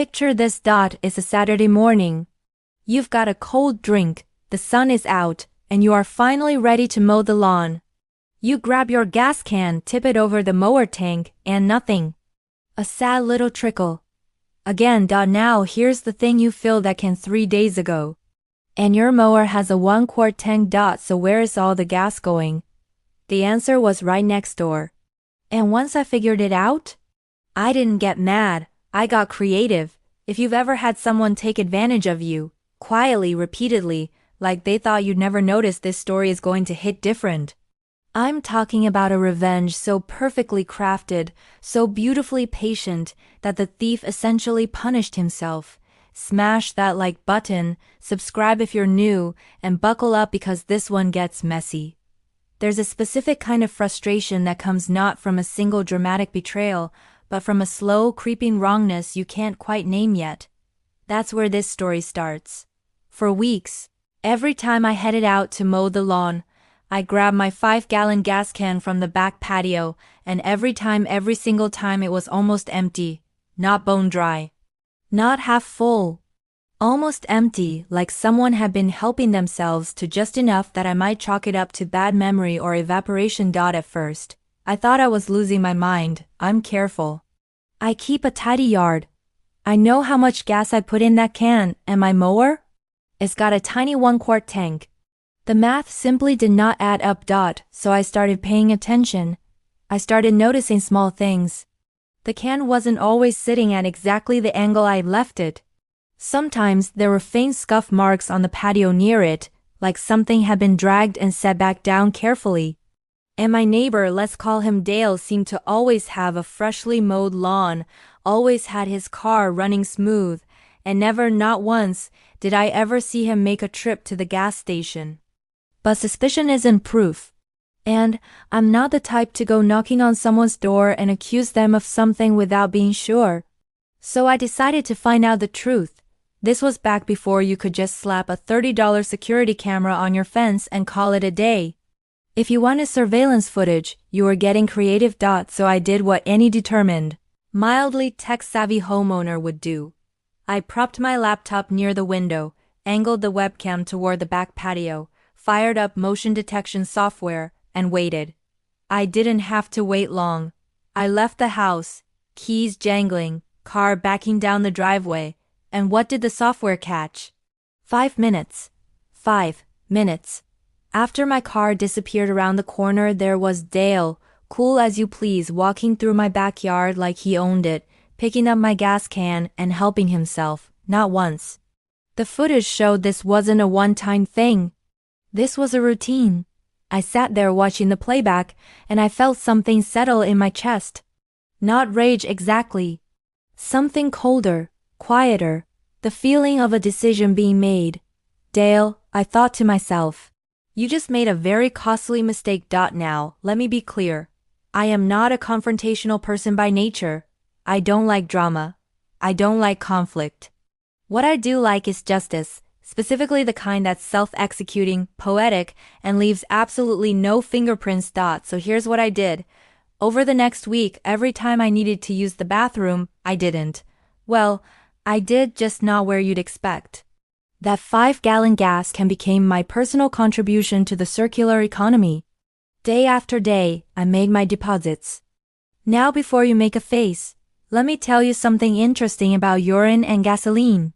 Picture this. It's a Saturday morning. You've got a cold drink, the sun is out, and you are finally ready to mow the lawn. You grab your gas can, tip it over the mower tank, and nothing. A sad little trickle. Again. Now here's the thing, you filled that can 3 days ago. And your mower has a 1-quart tank. So where is all the gas going? The answer was right next door. And once I figured it out, I didn't get mad, I got creative. If you've ever had someone take advantage of you, quietly, repeatedly, like they thought you'd never notice, this story is going to hit different. I'm talking about a revenge so perfectly crafted, so beautifully patient, that the thief essentially punished himself. Smash that like button, subscribe if you're new, and buckle up because this one gets messy. There's a specific kind of frustration that comes not from a single dramatic betrayal, but from a slow, creeping wrongness you can't quite name yet. That's where this story starts. For weeks, every time I headed out to mow the lawn, I grabbed my 5-gallon gas can from the back patio, and every single time it was almost empty, not bone dry. Not half full. Almost empty, like someone had been helping themselves to just enough that I might chalk it up to bad memory or evaporation. At first, I thought I was losing my mind. I'm careful. I keep a tidy yard. I know how much gas I put in that can, and my mower? It's got a tiny 1-quart tank. The math simply did not add up. So I started paying attention. I started noticing small things. The can wasn't always sitting at exactly the angle I'd left it. Sometimes there were faint scuff marks on the patio near it, like something had been dragged and set back down carefully. And my neighbor, let's call him Dale, seemed to always have a freshly mowed lawn, always had his car running smooth, and never, not once, did I ever see him make a trip to the gas station. But suspicion isn't proof. And I'm not the type to go knocking on someone's door and accuse them of something without being sure. So I decided to find out the truth. This was back before you could just slap a $30 security camera on your fence and call it a day. If you wanted surveillance footage, you were getting creative. So I did what any determined, mildly tech-savvy homeowner would do. I propped my laptop near the window, angled the webcam toward the back patio, fired up motion detection software, and waited. I didn't have to wait long. I left the house, keys jangling, car backing down the driveway, and what did the software catch? 5 minutes. 5 minutes. After my car disappeared around the corner, there was Dale, cool as you please, walking through my backyard like he owned it, picking up my gas can and helping himself, not once. The footage showed this wasn't a one-time thing. This was a routine. I sat there watching the playback, and I felt something settle in my chest. Not rage exactly. Something colder, quieter, the feeling of a decision being made. Dale, I thought to myself, you just made a very costly mistake. Now, let me be clear. I am not a confrontational person by nature. I don't like drama. I don't like conflict. What I do like is justice. Specifically the kind that's self-executing, poetic, and leaves absolutely no fingerprints. So here's what I did. Over the next week, every time I needed to use the bathroom, I didn't. Well, I did, just not where you'd expect. That 5-gallon gas can became my personal contribution to the circular economy. Day after day, I made my deposits. Now before you make a face, let me tell you something interesting about urine and gasoline.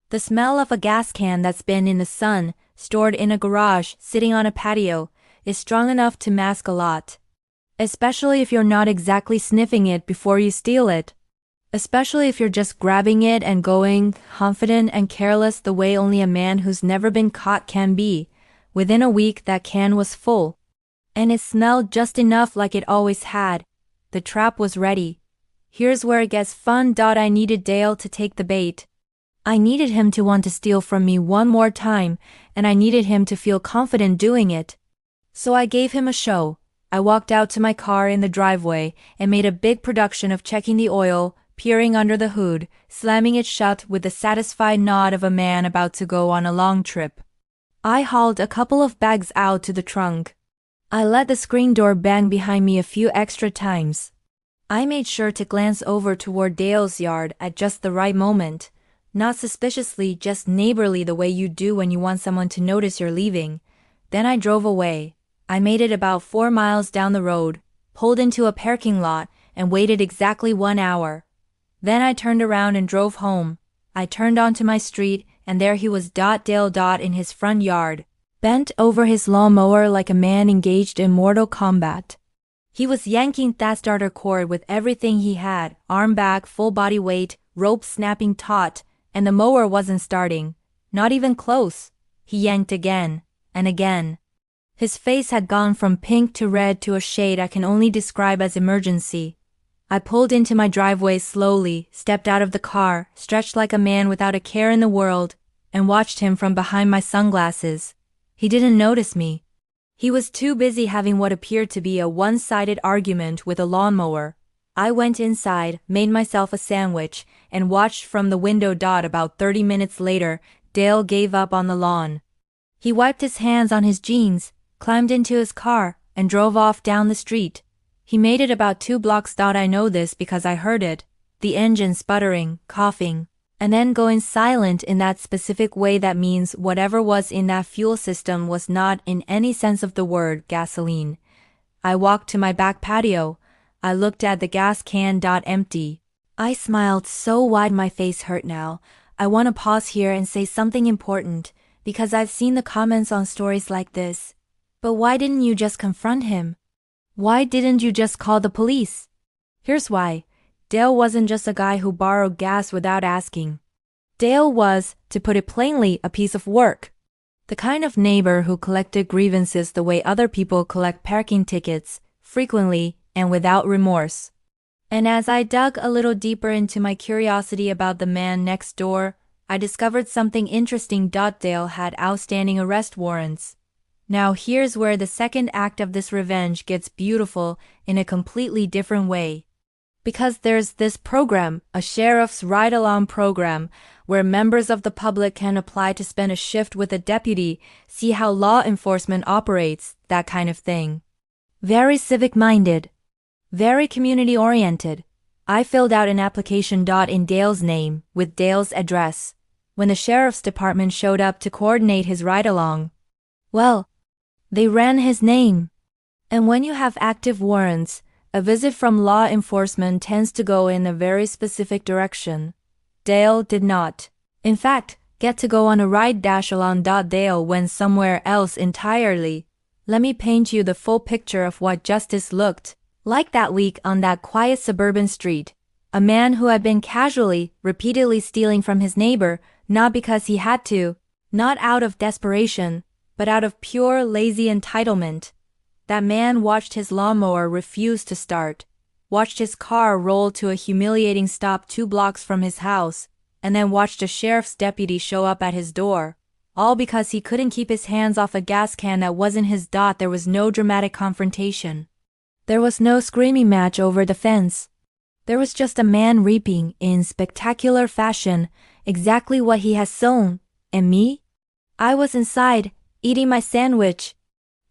The smell of a gas can that's been in the sun, stored in a garage, sitting on a patio, is strong enough to mask a lot. Especially if you're not exactly sniffing it before you steal it. Especially if you're just grabbing it and going, confident and careless the way only a man who's never been caught can be. Within a week that can was full. And it smelled just enough like it always had. The trap was ready. Here's where it gets fun. I needed Dale to take the bait. I needed him to want to steal from me one more time, and I needed him to feel confident doing it. So I gave him a show. I walked out to my car in the driveway and made a big production of checking the oil, peering under the hood, slamming it shut with the satisfied nod of a man about to go on a long trip. I hauled a couple of bags out to the trunk. I let the screen door bang behind me a few extra times. I made sure to glance over toward Dale's yard at just the right moment. Not suspiciously, just neighborly, the way you do when you want someone to notice you're leaving. Then I drove away. I made it about 4 miles down the road, pulled into a parking lot, and waited exactly 1 hour. Then I turned around and drove home. I turned onto my street, and there he was, Dale in his front yard, bent over his lawnmower like a man engaged in Mortal Kombat. He was yanking that starter cord with everything he had, arm back, full body weight, rope snapping taut, and the mower wasn't starting. Not even close. He yanked again, and again. His face had gone from pink to red to a shade I can only describe as emergency. I pulled into my driveway slowly, stepped out of the car, stretched like a man without a care in the world, and watched him from behind my sunglasses. He didn't notice me. He was too busy having what appeared to be a one-sided argument with a lawnmower. I went inside, made myself a sandwich, and watched from the window. About 30 minutes later, Dale gave up on the lawn. He wiped his hands on his jeans, climbed into his car, and drove off down the street. He made it about 2 blocks. I know this because I heard it, the engine sputtering, coughing, and then going silent in that specific way that means whatever was in that fuel system was not, in any sense of the word, gasoline. I walked to my back patio. I looked at the gas can. Empty. I smiled so wide my face hurt now. I want to pause here and say something important, because I've seen the comments on stories like this. But why didn't you just confront him? Why didn't you just call the police? Here's why. Dale wasn't just a guy who borrowed gas without asking. Dale was, to put it plainly, a piece of work. The kind of neighbor who collected grievances the way other people collect parking tickets, frequently and without remorse. And as I dug a little deeper into my curiosity about the man next door, I discovered something interesting. Dale had outstanding arrest warrants. Now here's where the second act of this revenge gets beautiful in a completely different way. Because there's this program, a sheriff's ride-along program, where members of the public can apply to spend a shift with a deputy, see how law enforcement operates, that kind of thing. Very civic-minded. Very community-oriented. I filled out an application. In Dale's name, with Dale's address. When the sheriff's department showed up to coordinate his ride-along, well, they ran his name. And when you have active warrants, a visit from law enforcement tends to go in a very specific direction. Dale did not. In fact, get to go on a ride along. Dale went somewhere else entirely. Let me paint you the full picture of what justice looked like that week on that quiet suburban street. A man who had been casually, repeatedly stealing from his neighbor, not because he had to, not out of desperation, but out of pure lazy entitlement. That man watched his lawnmower refuse to start, watched his car roll to a humiliating stop 2 blocks from his house, and then watched a sheriff's deputy show up at his door, all because he couldn't keep his hands off a gas can that wasn't his. There was no dramatic confrontation. There was no screaming match over the fence. There was just a man reaping, in spectacular fashion, exactly what he has sown. And me? I was inside, eating my sandwich,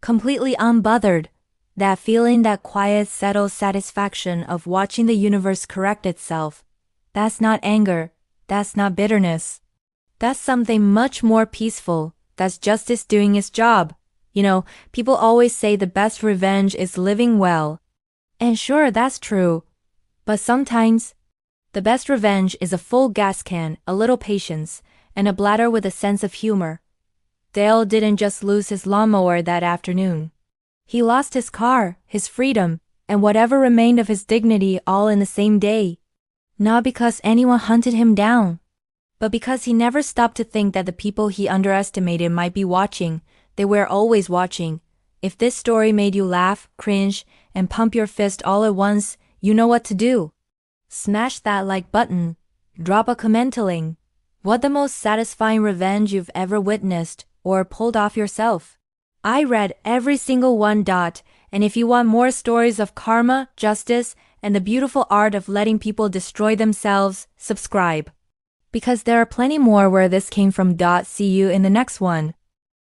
completely unbothered. That feeling, that quiet, settled satisfaction of watching the universe correct itself. That's not anger. That's not bitterness. That's something much more peaceful. That's justice doing its job. You know, people always say the best revenge is living well. And sure, that's true. But sometimes, the best revenge is a full gas can, a little patience, and a bladder with a sense of humor. Dale didn't just lose his lawnmower that afternoon. He lost his car, his freedom, and whatever remained of his dignity all in the same day. Not because anyone hunted him down, but because he never stopped to think that the people he underestimated might be watching. They were always watching. If this story made you laugh, cringe, and pump your fist all at once, you know what to do. Smash that like button. Drop a commenting. What the most satisfying revenge you've ever witnessed or pulled off yourself? I read every single one. And if you want more stories of karma, justice, and the beautiful art of letting people destroy themselves, subscribe. Because there are plenty more where this came from. See you in the next one.